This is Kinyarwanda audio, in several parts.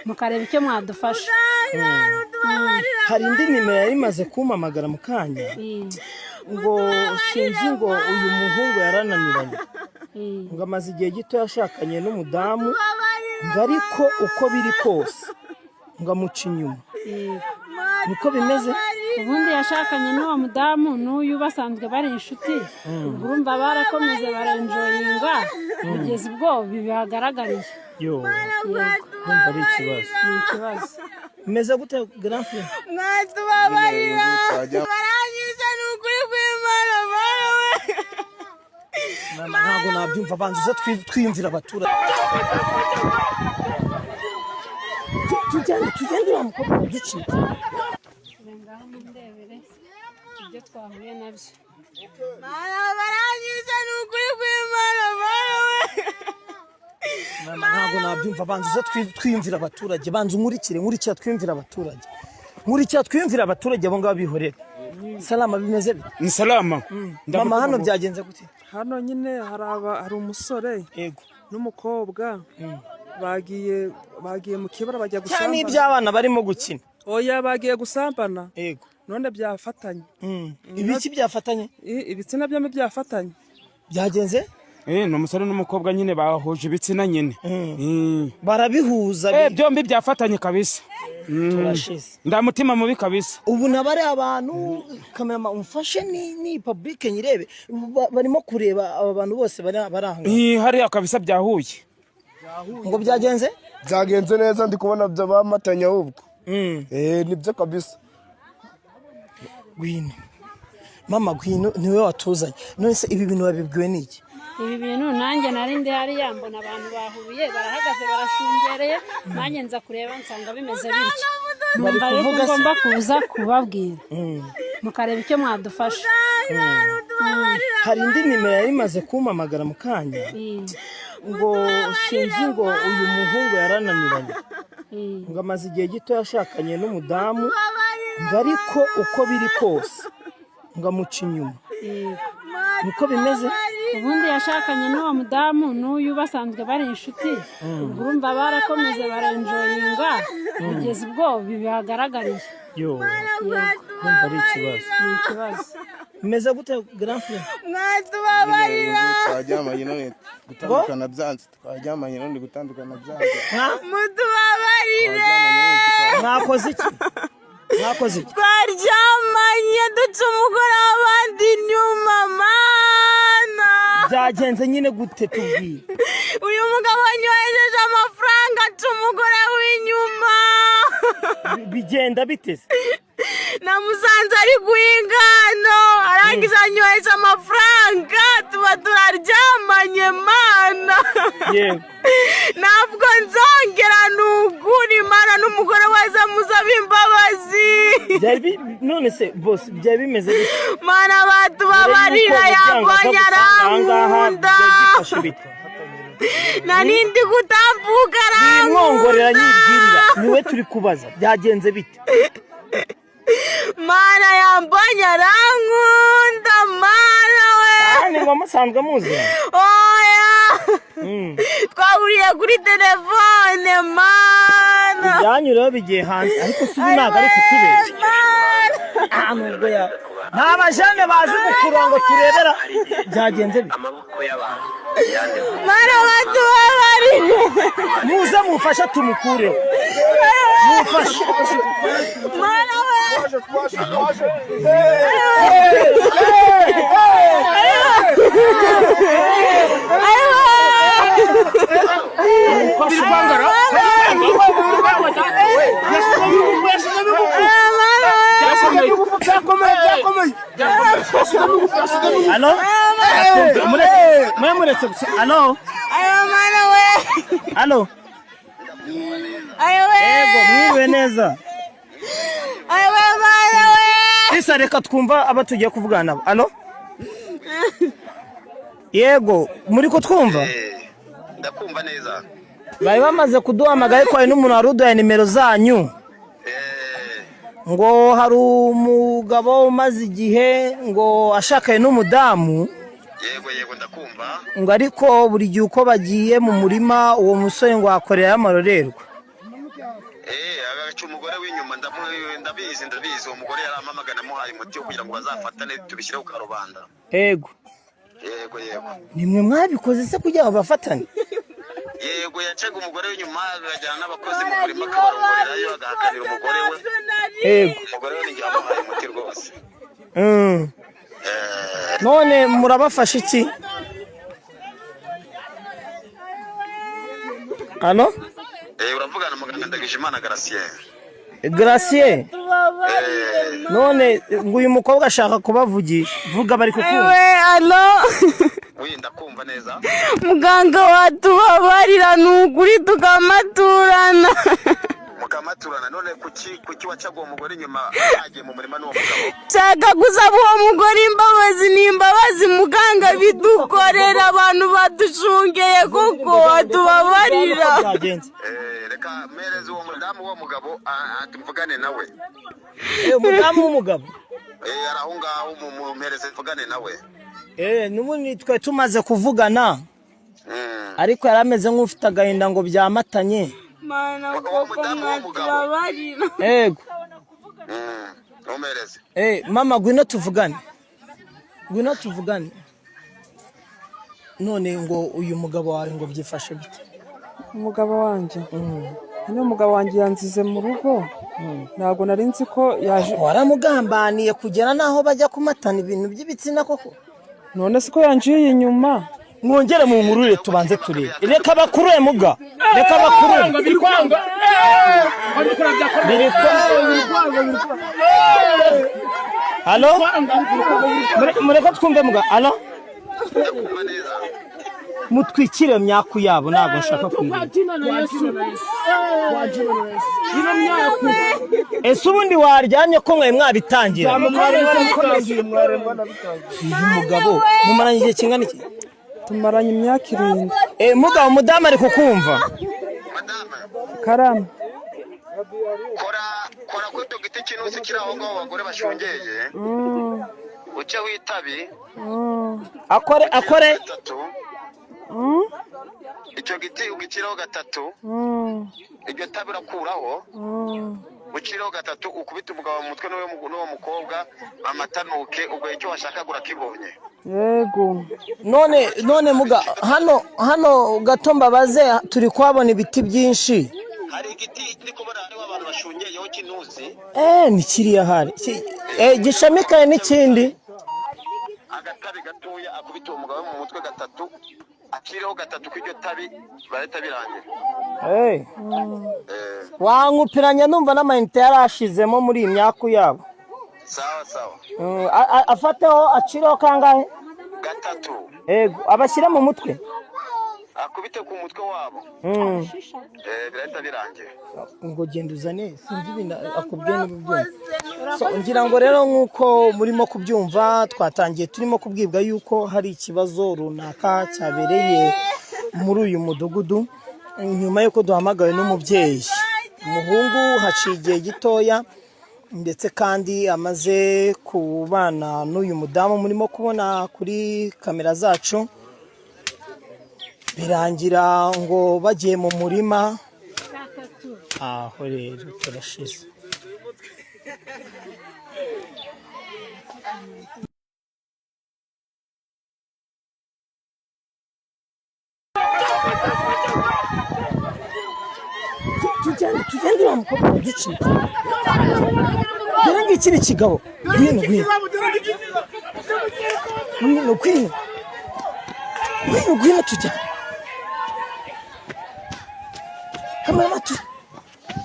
mukareba icyo mwadufasha. Hari indi nimero yari imaze kumpamagara mu kanya ngo sinzi ngo uyu muhungu yarananiranye ngo amaze igihe gito yashakanye n'umudamu ngo ariko uko biri kose ngo amuca inyuma. Niko bimeze? Ubundi yashakanye n'uwo mudamu n'uyu basanzwe bari inshuti, urumva barakomeze barenjoyinga kugeza ubwo bibagaragariye. Urumva ari ikibazo. Ni ikibazo. Bimeze gute grand frère? Mwatubabarira barangije n'ukuri kw'Imana barawe. Ntabwo nabyumva, banzuze twiyumvira abaturage. Tugende wa mukobwa uducika. Ngaho mundebere ibyo twahuye nabyo. Barangije n'ukuri kw'Imana barawe. Ntabwo nabyumva, banzuze twiyumvira abaturage. Banzu nkurikira twiyumvira abaturage. Twiyumvira abaturage abo ngabo bihorera. Salama bimeze bite? Ni salama. Mama hano byagenze gute? Hano nyine hari umusore n'umukobwa bagiye mu kibara bajya gusambana. Cyane iby'abana barimo gukina. Oya bagiye gusambana. None byafatanye. Ibiki byafatanye? Ibitsina byombi byafatanye. Byagenze? Ni umusore n'umukobwa nyine bahuje ibitsina nyine. Barabihuza. Byombi byafatanye kabisa. Turashize. Ndamutima mubi kabisa. Ubu nabare abantu kamera umfashe ni public nyirebe barimo kureba aba bantu bose baranga. Hari kabisa byahuye. Ngo byagenze? Byagenze neza ndi kubona bamatanya ahubwo. Nibyo kabisa. Gwino. Mama Gwino niwe watuzanye. None se ibi bintu babibwiwe niki? Ibi bintu nanjye narinde hari yambona abantu bahuye barahagaze barashungereye, nanjye nza kureba nsanga bimeze bityo. Bari kuvuga se ngomba kuza kubabwira. Mukareba icyo mwadufasha. Hari indi nimero yari imaze kumpamagara mu kanya ngo sinzi ngo uyu muhungu yarananiranye ngo amaze igihe gito yashakanye n'umudamu ngo ariko uko biri kose ngo amuca inyuma. Niko bimeze? Ubundi yashakanye n'uwo mudamu n'uyu basanzwe bari inshuti, urumva barakomeze barenjoyinga kugeza ubwo bibagaragariye. Urumva ari ikibazo. Ni ikibazo. Bimeze gute grand frère? Mwatubabarira Twajyamanye none gutandukana byanze. Twajyamanye none gutandukana byanze. mutubabarire. Mwakoze iki? Twaryamanye duca umugore w'abandi inyuma mana. Byagenze nyine gute tubwire? Uyu mugabo anyohereje amafaranga aca umugore w'inyuma. Bigenda biteze? Namusanze ari guhinga hano arangije anyoheje amafaranga tuba turaryamanye mana. Ntabwo nzongera nugura Imana n'umugore wese musaba imbabazi. None se boss byari bimeze bite? Mana batubabarira yambonye arankunda. Narindi gutambuka arankunda. Mwongorera nyibwirira niwe turi kubaza byagenze bite? Mana yambonye arankunda mana we. Ni ngo musanzwe muzi? Oya. Twahuriye kuri telefone mana. Byanyureho bigiye hanze ariko sibi ntabwo ari kutubeshya. Nubwo nta bajane bazi gukurongo turebera byagenze bite? Mana batubabarire. Muze mufasha tumukure. Mufasha. Mana we. Hello? Hello? Hello? Ego mwiwe neza. Isa reka twumva aba tugiye kuvugana nabo. Hello? Yego muri ko twumva? Ndakumva neza. Bari bamaze kuduhamagaye ko ari n'umuntu waruduye nimero zanyu. Ngo hari umugabo umaze igihe ngo ashakaye n'umudamu. Yego ndakumva. Ngo ariko buri gihe uko bagiye mu murima uwo musore ngo akorera amarorerwa. kwica umugore w'inyuma ndabizi uwo mugore yarampamagana amuhaye umuti kugira ngo bazafatane tubishyire ku karubanda. Yego nimwe mwabikoze se kugira ngo bafatane? Yego yacaga umugore w'inyuma agajyana n'abakozi mu murima akabarongorerayo agahakanira umugore we. Yego umugore we n'igihe amuhaye umuti rwose. None murabafasha iki? Hano? Uravugana muganga Ndagijimana Gratien. None ngo uyu mukobwa ashaka kubavugisha. Vuga bari kukumva. Allo. Ndakumva neza. Muganga watubabarira n'ukuri tukamaturana. Mukamaturana none kuki wacaga uwo mugore inyuma yagiye mu murima n'uwo mugabo? Nshaka gusaba uwo mugore imbabazi muganga bidukorera abantu badushungeye kuko watubabarira. Reka mereze uwo mudamu w'uwo mugabo tumvugane nawe. Umudamu w'umugabo? Araho ngaho mumpereze mvugane nawe. Nubundi twe tumaze kuvugana. Ariko yarameze nk'ufite agahinda ngo byamatanye. Mana koko mwatubabarira. Yego. Mumereze. Mama gwino tuvugane. None ngo uyu mugabo wawe ngo byifashe bite? Umugabo wanjye umugabo wanjye yanzize mu rugo, ntabwo nari nzi ko yaje. Waramugambaniye kugera naho bajya kumatana ibintu by'ibitsina koko? None siko yanjiye inyuma. Mwongere mu nkurure tubanze turebe. Reka bakurure muga. Biri kwanga. Halo? Mureka twumve muga. Halo? Mutwikire myaku yabo ntabwo nshaka kwirira. Ese ubundi waryamye ko mwe mwabitangira? Uyu mugabo mumaranye igihe kingana iki? Tumaranye imyaka 7. Mugabo umudamu ari kukumva? Karama. Kora kwito giti kinusi kiraho ngo abagore bashongeye. Uce witabi. Akore. Icyo giti ugikiraho 3. Iryo tabi rakuraho. Ukiraho 3 ukubita umugabo mu mutwe n'uwo mukobwa amatanuke ubwo icyo washaka gurakibonye. Yego. None muga hano gato mbabaze turi kwabona ibiti byinshi. Hari igiti ndi kubona hari abantu bashungeyeho kinuzi. Ni kiriya hari. Gishamikaye n'ikindi. Agatabi gatoya akubita uwo mugabo mu mutwe 3. Akiriho 3 kw'iryo tabi bareta birangira. Wankupiranya numva n'amayinite yarashizemo muri imyaku yabo. Sawa. Afateho akiriho kangahe? 3. Abashyira mu mutwe. Akubite ku mutwe wabo. Birahita birangira. Ngo genda uzane sinzi ibintu akubwiye n'ubyumva. Ngira ngo rero nk'uko murimo kubyumva twatangiye turimo kubwibwa yuko hari ikibazo runaka cyabereye muri uyu mudugudu nyuma yuko duhamagawe n'umubyeyi. Umuhungu haciye igihe gitoya ndetse kandi amaze kubana n'uyu mudamu murimo kubona kuri kamera zacu. Birangira ngo bagiye mu murima. Aho rero turashize. Tugende wa mukobwa ducika. Dore ngikiri kigabo. Ngwino tujya. Kamamatu.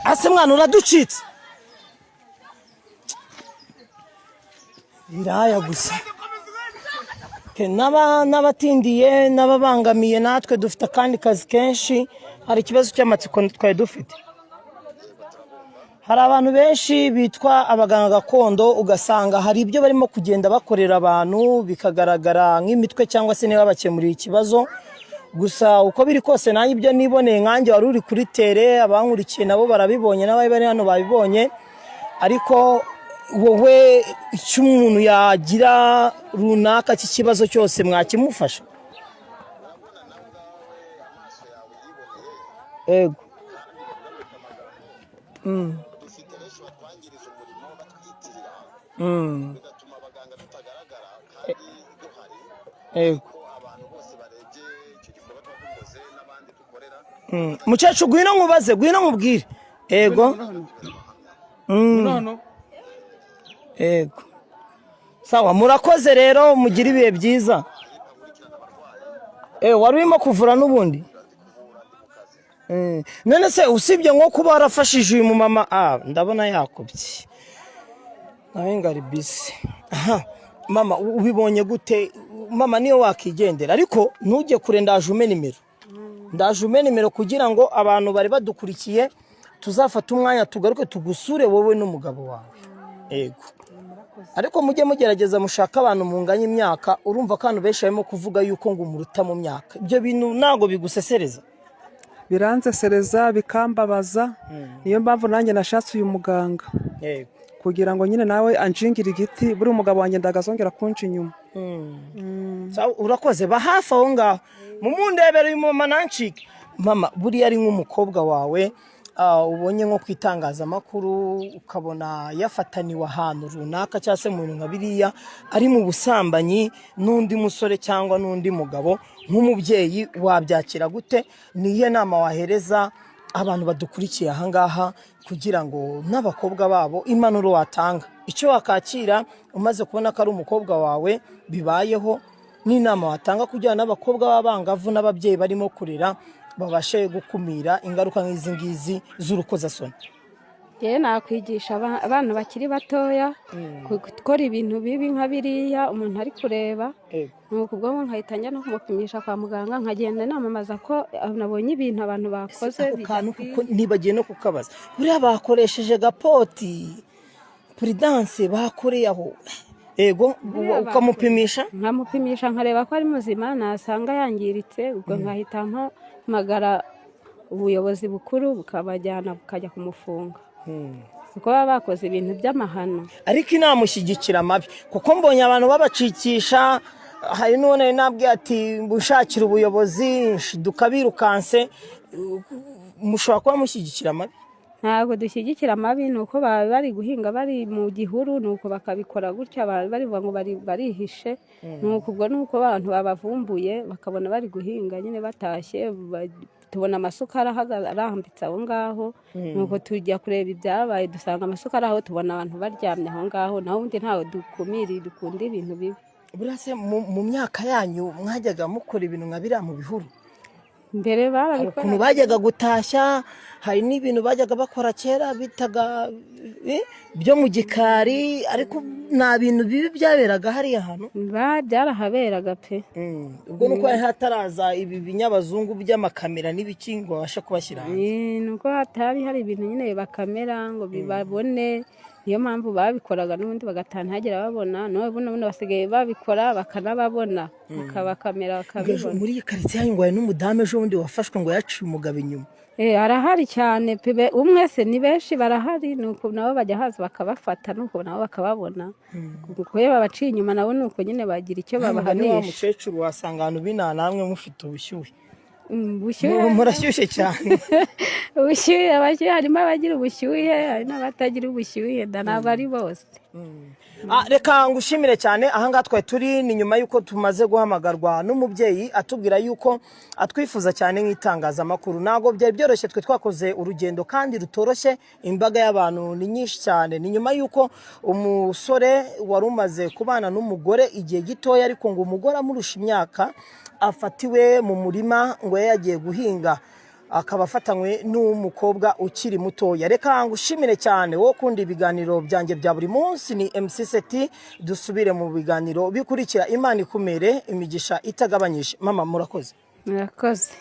Ase mwana uraducitse. Biraya gusa. N'abatindiye n'ababangamiye natwe dufite kandi kazi kenshi. Hari ikibazo cy'amatsiko twari dufite. Hari abantu benshi bitwa abaganga gakondo ugasanga hari ibyo barimo kugenda bakorera abantu bikagaragara nk'imitwe cyangwa se niba bakemurira ikibazo. Gusa uko biri kose nanjye ibyo niboneye nkanjye wari uri kuri tere abankurikiye nabo barabibonye n'abari bari hano babibonye. Ariko wowe icyo umuntu yagira runaka cy'ikibazo cyose mwakimufasha. benshi batwangiriza umurimo batwitirira bigatuma abaganga tutagaragara kandi duhari ko abantu bose barebye icyo gikorwa twakoze n'abandi dukorera. Mukecuru gwino nkubaze gwino nkubwire ego ego sawa murakoze rero mugira ibihe byiza. Wari urimo kuvura n'ubundi none se usibye nko kuba warafashije uyu mumama ndabona yakubye nawe ngari bisi. Mama ubibonye gute? Mama niyo wakigendera ariko ntujye kure, ndaje ume nimero kugira ngo abantu bari badukurikiye tuzafata umwanya tugaruke tugusure wowe n'umugabo wawe. Yego ariko mujye mugerageza mushaka abantu munganya imyaka. Urumva kandi benshi barimo kuvuga yuko ngo umuruta mu myaka. Ibyo bintu ntago bigusesereza? Biransesereza bikambabaza. Niyo mpamvu nanjye nashatse uyu muganga kugira ngo nyine nawe anjingire igiti buri umugabo wanjye ndagazongera kunca inyuma. Urakoze ba hafi aho ngaho mumundebere uyu mama nancike. Mama buriya ari nk'umukobwa wawe ubonye nko kwitangazamakuru ukabona yafataniwe ahantu runaka cyangwa se mu bintu nka biriya ari mu busambanyi n'undi musore cyangwa n'undi mugabo, nk'umubyeyi wabyakira gute? Niye nama wahereza abantu badukurikiye ahangaha kugira ngo n'abakobwa babo impanuro watanga, icyo wakakira umaze kubona ko ari umukobwa wawe bibayeho, n'inama watanga kugira n'abakobwa b'abangavu n'ababyeyi barimo kurera babashe gukumira ingaruka nk'izi ngizi z'urukozasoni? Nakwigisha abana bakiri batoya gukora ibintu bibi nka biriya umuntu ari kureba, nuko ubwo nkahita njya no kumupimisha kwa muganga, nkagenda namamaza ko nabonye ibintu abantu bakoze. Nibagiye no kukabaza, buriya bakoresheje gapoti Prudence bakoreye aho? Ego ukamupimisha? Nkamupimisha nkareba ko ari muzima, nasanga yangiritse ubwo nkahita mpamagara ubuyobozi bukuru bukabajyana bukajya kumufunga kuko baba bakoze ibintu by'amahano. Ariko inamushyigikira amabi kuko mbonye abantu babacikisha. Hari none nabwiye ati mbushakira ubuyobozi dukabirukanse. Mushobora kuba mushyigikira amabi? Ntabwo dushyigikira amabi, nuko baba bari guhinga bari mu gihuru nuko bakabikora gutya, bari ngo barihishe, nuko ubwo nuko abantu babavumbuye bakabona bari guhinga nyine batashye, tubona amasuka arahambitse aho ngaho, nuko tujya kureba ibyabaye dusanga amasuka araho, tubona abantu baryamye aho ngaho, naho ubundi ntawe dukumiri dukunda ibintu bibi. Burase mu myaka yanyu mwajyaga mukora ibintu nka biriya mu bihuru? Mbere barabikora, ukuntu bajyaga gutashya, hari n'ibintu bajyaga bakora kera bitaga byo mu gikari, ariko nta bintu bibi byaberaga hariya hantu? Byarahaberaga pe. Ubwo nuko hataraza ibi binyabazungu by'amakamera n'ibiki ngo babashe kubashyira hanze? Nuko hatari hari ibintu nyine bakamera ngo bibabone, niyo mpamvu babikoraga n'ubundi bagataha ntihagire ababona. None basigaye babikora bakanababona bakabakamera bakabibona. Muri iyi karitsiye yanyu ngo hari n'umudamu ejo bundi wafashwe ngo yaciye umugabo inyuma? Arahari cyane pe, umwe se ni benshi barahari, nuko nabo bajya haza bakabafata, nuko nabo bakababona kuko iyo babaciye inyuma nabo nuko nyine bagira icyo babahanisha. Mukecuru wasanga abantu b'inaha namwe mufite ubushyuhe. Murashyushye cyane. Ubushyuhe harimo abagira ubushyuhe hari n'abatagira ubushyuhe, ntabwo ari bose. Reka ngushimire cyane. Ahangaha twari turi ni nyuma y'uko tumaze guhamagarwa n'umubyeyi atubwira yuko atwifuza cyane nk'itangazamakuru. Ntabwo byari byoroshye, twe twakoze urugendo kandi rutoroshye, imbaga y'abantu ni nyinshi cyane. Ni nyuma y'uko umusore wari umaze kubana n'umugore igihe gitoya, ariko ngo umugore amurusha imyaka afatiwe mu murima ngo yagiye guhinga, akaba afatanywe n'umukobwa ukiri mutoya. Reka ngushimire cyane wowe ukunda ibiganiro byanjye bya buri munsi. Ni MC Seti, dusubire mu biganiro bikurikira. Imana ikumere imigisha itagabanyije. Mama murakoze. Murakoze.